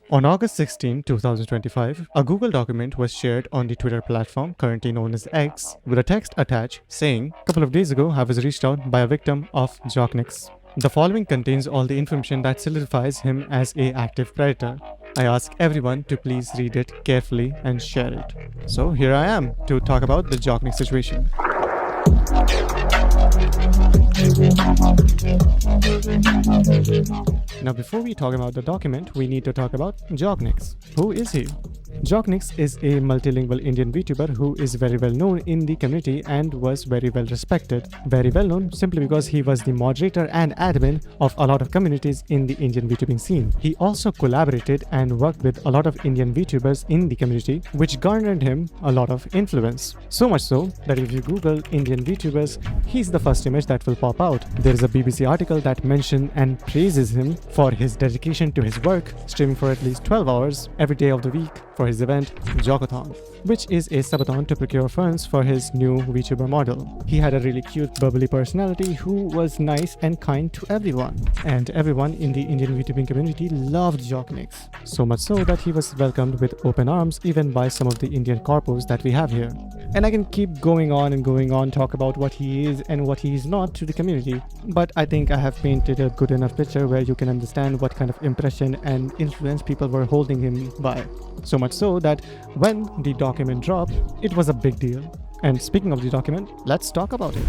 On August 16, 2025, a Google document was shared on the Twitter platform, currently known as X, with a text attached saying, "A couple of days ago, I was reached out by a victim of JoqniX. The following contains all the information that solidifies him as a active predator. I ask everyone to please read it carefully and share it." So here I am to talk about the JoqniX situation. Now, before we talk about the document, we need to talk about JoqniX. Who is he? JoqniX is a multilingual Indian VTuber who is very well known in the community and was very well respected. Very well known simply because he was the moderator and admin of a lot of communities in the Indian VTubing scene. He also collaborated and worked with a lot of Indian VTubers in the community, which garnered him a lot of influence. So much so that if you Google Indian VTubers, he's the first image that will pop out. There is a BBC article that mentions and praises him for his dedication to his work, streaming for at least 12 hours every day of the week for his event Joqathon, which is a subathon to procure funds for his new VTuber model. He had a really cute, bubbly personality who was nice and kind to everyone. And everyone in the Indian VTubing community loved JoqniX, so much so that he was welcomed with open arms even by some of the Indian corpos that we have here. And I can keep going on, talk about what he is and what he is not to the community, but I think I have painted a good enough picture where you can understand what kind of impression and influence people were holding him by. So much so that when the document dropped, it was a big deal. And speaking of the document, let's talk about it.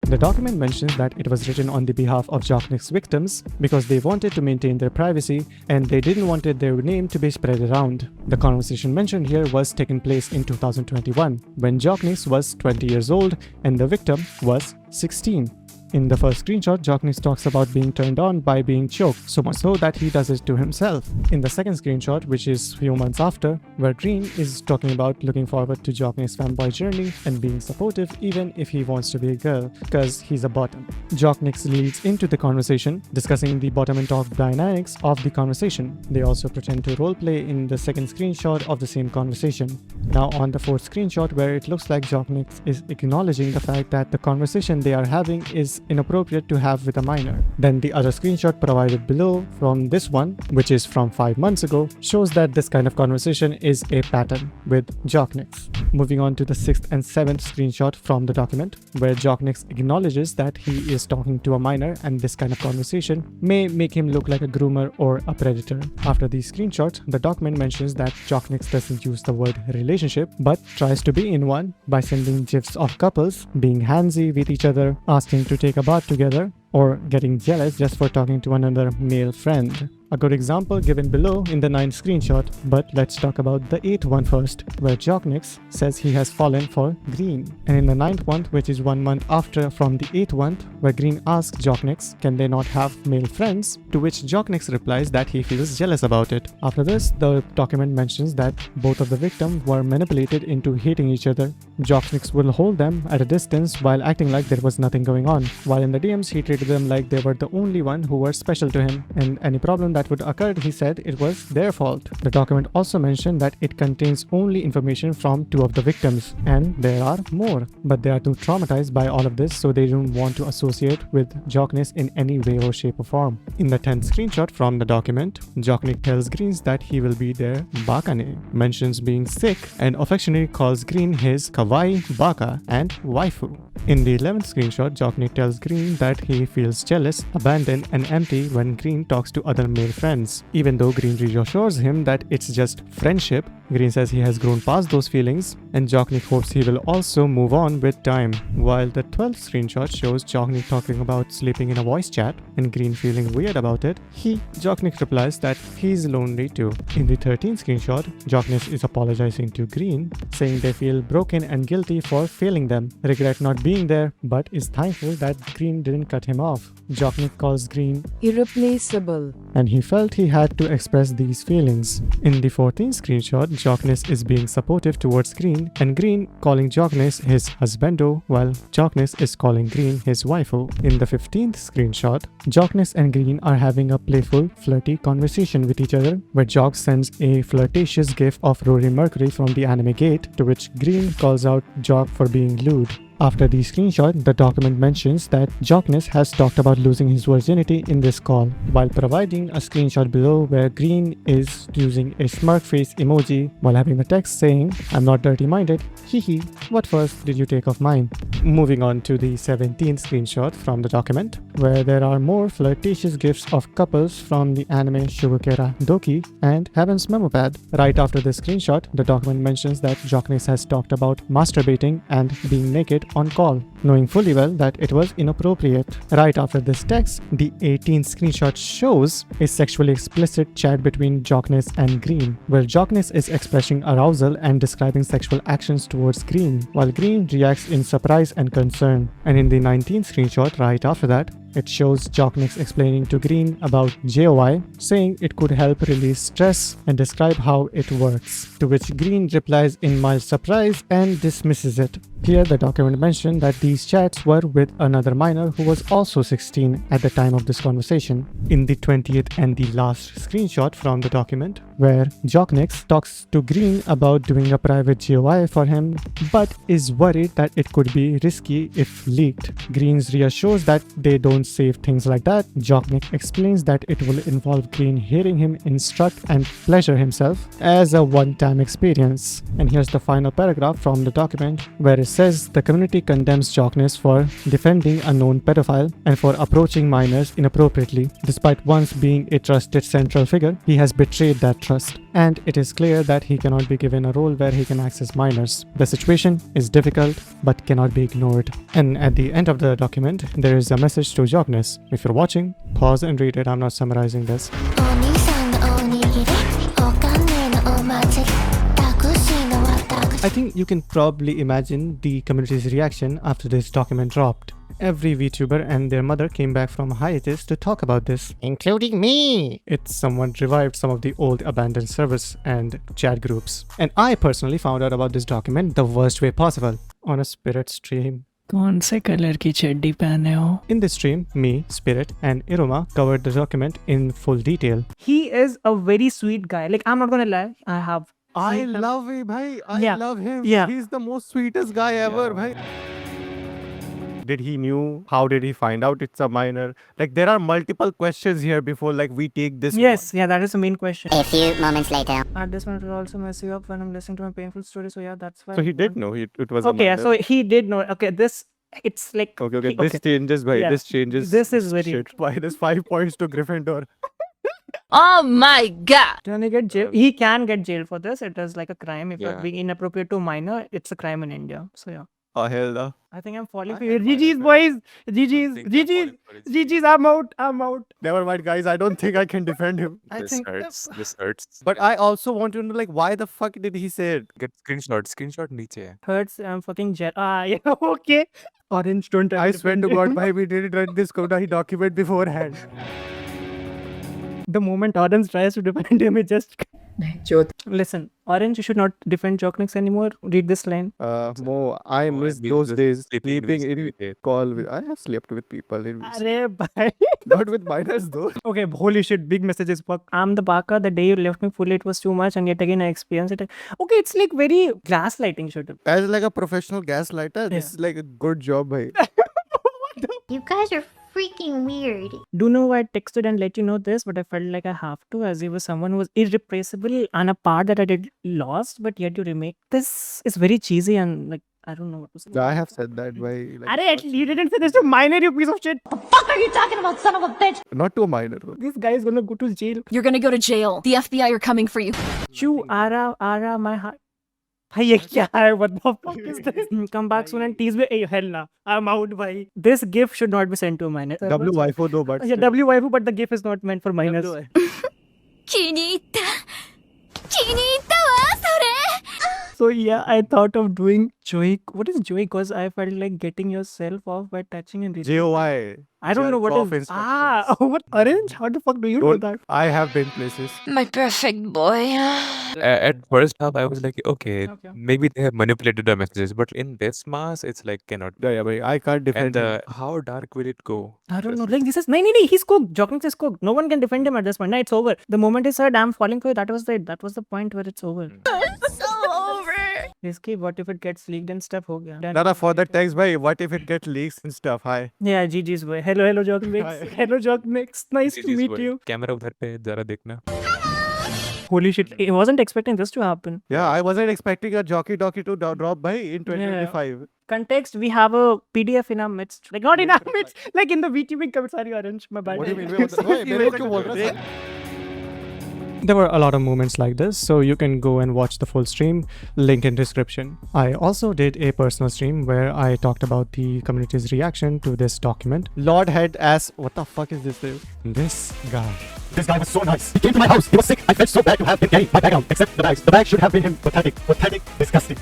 The document mentions that it was written on the behalf of JoqniX victims because they wanted to maintain their privacy and they didn't want their name to be spread around. The conversation mentioned here was taken place in 2021 when JoqniX was 20 years old and the victim was 16. In the first screenshot, JoqniX talks about being turned on by being choked, so much so that he does it to himself. In the second screenshot, which is few months after, where Green is talking about looking forward to JoqniX fanboy journey and being supportive even if he wants to be a girl, because he's a bottom. JoqniX leads into the conversation, discussing the bottom and top dynamics of the conversation. They also pretend to roleplay in the second screenshot of the same conversation. Now on the fourth screenshot, where it looks like JoqniX is acknowledging the fact that the conversation they are having is inappropriate to have with a minor. Then the other screenshot provided below from this one, which is from 5 months ago, shows that this kind of conversation is a pattern with JoqniX. Moving on to the sixth and seventh screenshot from the document, where JoqniX acknowledges that he is talking to a minor and this kind of conversation may make him look like a groomer or a predator. After these screenshots, the document mentions that JoqniX doesn't use the word relationship but tries to be in one by sending gifs of couples being handsy with each other, asking to take a bath together, or getting jealous just for talking to another male friend. A good example given below in the 9th screenshot, but let's talk about the 8th one first, where JoqniX says he has fallen for Green. And in the 9th one, which is 1 month after from the 8th one, where Green asks JoqniX, can they not have male friends? To which JoqniX replies that he feels jealous about it. After this, the document mentions that both of the victims were manipulated into hating each other. JoqniX will hold them at a distance while acting like there was nothing going on, while in the DMs he treated them like they were the only one who were special to him, and any problem that would occur, he said it was their fault. The document also mentioned that it contains only information from 2 of the victims, and there are more, but they are too traumatized by all of this, so they don't want to associate with JoqniX in any way or shape or form. In the 10th screenshot from the document, JoqniX tells Greens that he will be their bakane, mentions being sick, and affectionately calls Green his kawaii, baka, and waifu. In the 11th screenshot, JoqniX tells Green that he feels jealous, abandoned, and empty when Green talks to other male friends. Even though Green reassures him that it's just friendship, Green says he has grown past those feelings, and JoqniX hopes he will also move on with time. While the 12th screenshot shows JoqniX talking about sleeping in a voice chat and Green feeling weird about it, JoqniX replies that he's lonely too. In the 13th screenshot, JoqniX is apologizing to Green, saying they feel broken and guilty for failing them, regret not being there, but is thankful that Green didn't cut him off. JoqniX calls Green irreplaceable, and he felt he had to express these feelings. In the 14th screenshot, JoqniX is being supportive towards Green, and Green calling JoqniX his husbando, while JoqniX is calling Green his waifu. In the 15th screenshot, JoqniX and Green are having a playful, flirty conversation with each other, where Joq sends a flirtatious gif of Rory Mercury from the anime Gate, to which Green calls out Joq for being lewd. After the screenshot, the document mentions that JoqniX has talked about losing his virginity in this call, while providing a screenshot below where Green is using a smirk face emoji while having the text saying, "I'm not dirty-minded, hehe, what first did you take of mine?" Moving on to the 17th screenshot from the document, where there are more flirtatious gifs of couples from the anime Shugukera Doki and Heaven's Memo Pad. Right after this screenshot, the document mentions that JoqniX has talked about masturbating and being naked on call, knowing fully well that it was inappropriate. Right after this text, the 18th screenshot shows a sexually explicit chat between JoqniX and Green, where JoqniX is expressing arousal and describing sexual actions towards Green, while Green reacts in surprise and concern. And in the 19th screenshot right after that, it shows JoqniX explaining to Green about JOI, saying it could help release stress and describe how it works, to which Green replies in mild surprise and dismisses it. Here the document mentioned that these chats were with another minor who was also 16 at the time of this conversation. In the 20th and the last screenshot from the document, where JoqniX talks to Green about doing a private GOI for him, but is worried that it could be risky if leaked. Green reassures that they don't save things like that. JoqniX explains that it will involve Green hearing him instruct and pleasure himself as a one-time experience. And here's the final paragraph from the document, where it says the community condemns JoqniX for defending a known pedophile and for approaching minors inappropriately. Despite once being a trusted central figure, he has betrayed that trust, and it is clear that he cannot be given a role where he can access minors. The situation is difficult but cannot be ignored. And at the end of the document, there is a message to JoqniX. If you're watching, pause and read it. I'm not summarizing this. I think you can probably imagine the community's reaction after this document dropped. Every VTuber and their mother came back from hiatus to talk about this, including me. It somewhat revived some of the old abandoned servers and chat groups. And I personally found out about this document the worst way possible, on a Spirit stream. कौन से colour की चड्डी पहने हो? In this stream, me, Spirit, and Iruma covered the document in full detail. He is a very sweet guy. Like, I'm not gonna lie, I love him, bhai. I love him. Yeah. He's the most sweetest guy ever, bhai. Did he knew? How did he find out it's a minor? Like, there are multiple questions here before, like, we take this. Yes, yeah, that is the main question. A few moments later. This one will also mess you up when I'm listening to my painful story. So yeah, that's why. So he did know it was a Okay, minor. so he did know. Okay, it's like. Okay. This changes, bhai. Yeah. This changes. This is very. Shit. Minus 5 points to Gryffindor. Oh my god! Can he get jail? He can get jailed for this. It is like a crime. If you're Yeah. being inappropriate to a minor, it's a crime in India. So yeah. Oh, hell no. I think I'm falling I for you. had minor GG's, boys. GG's. GG's. GG's. I'm out. Never mind, guys. I don't think I can defend him. I This think. hurts. This hurts. But I also want to know, like, why the fuck did he say it? Get screenshot. Screenshot नीचे है. Hurts. I'm fucking jet. Yeah. Okay. Orange, don't. I swear to God, bhai, we didn't write this document beforehand. The moment Orange tries to defend him, it just. Listen, Orange, you should not defend JoqniX anymore. Read this line. Mo, I miss miss those the days sleeping sleeping with in call with. I have slept with people in Arey, bhai. not with minors though. Okay, holy shit, big messages. Fuck. I'm the baka. The day you left me fully, it was too much, and yet again I experienced it. Okay, it's like very gaslighting shit. As like a professional gaslighter, this is like a good job, bhai. You guys are freaking weird. Do know why I texted and let you know this, but I felt like I have to, as he was someone who was irreplaceable on a part that I did lost, but yet you remake this is very cheesy and like I don't know what to say. I have said that by like, Arey, you didn't say this to minor, you piece of shit. Fuck are you talking about, son of a bitch? not to a minor though. This guy is gonna go to jail. You're gonna go to jail. The FBI are coming for you. Chew, Ara, my heart. Bhai, ye kya hai? What the fuck is this? Come back soon and tease me. Hey, hell nah. I'm out, bhai. This gift should not be sent to a minor. W waifu though, but Yeah, W waifu, but the gift is not meant for minors. 気に入った。気に入ったわ、それ。 So yeah, I thought of doing joy. What is joy? Because I felt like getting yourself off by touching and reaching. JOI. I don't know what jerk off is. What Orange? How the fuck do you know that? I have been places. My perfect boy. At first half, I was like, okay, Okay. maybe they have manipulated the messages, but in this mass, it's like cannot. Yeah, bhai, I can't defend him. And how dark will it go? I don't know. Like this is no. He's cooked. JoqniX is cooked. No one can defend him at this point. No, it's over. The moment he said, "I'm falling for you," that was the point where it's over. So over. Risky. What if it gets leaked and stuff? हो गया. Nana, for the text, bhai, what if it gets leaks and stuff? Hi. Yeah, GG's boy. Hello, JoqniX. Hi. Hello, JoqniX. Nice to This meet way. you. Camera उधर पे जरा देखना. Holy shit! I wasn't expecting this to happen. Yeah, I wasn't expecting a jockey to drop bhai in 2025. Context: we have a PDF in our midst. Like not in our midst. Like in the VTubing comments. Sorry, Orange. My bad. What do you mean? Wait, मेरे को क्यों बोल रहा है? There were a lot of moments like this, so you can go and watch the full stream, link in description. I also did a personal stream where I talked about the community's reaction to this document. Lord head ass. What the fuck is this dude? This guy. This guy was so nice. He came to my house. He was sick. I felt so bad to have him carry my bag out. Except the bags. The bag should have been him. Pathetic, disgusting.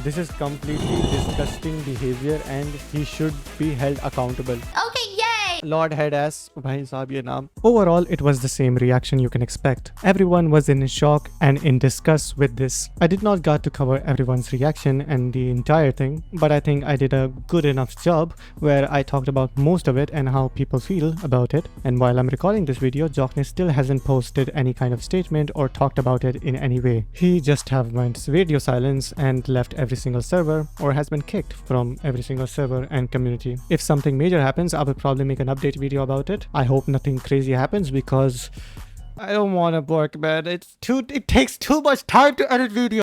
This is completely disgusting behavior and he should be held accountable. Okay, yay! Lord head ass. Bhai sahab ye naam. Overall, it was the same reaction you can expect. Everyone was in shock and in disgust with this. I did not get to cover everyone's reaction and the entire thing, but I think I did a good enough job where I talked about most of it and how people feel about it. And while I'm recording this video, JoqniX still hasn't posted any kind of statement or talked about it in any way. He just have went radio silence and left every single server, or has been kicked from every single server and community. If something major happens, I will probably make an update video about it. I hope nothing crazy happens because I don't want to work, man. It takes too much time to edit video.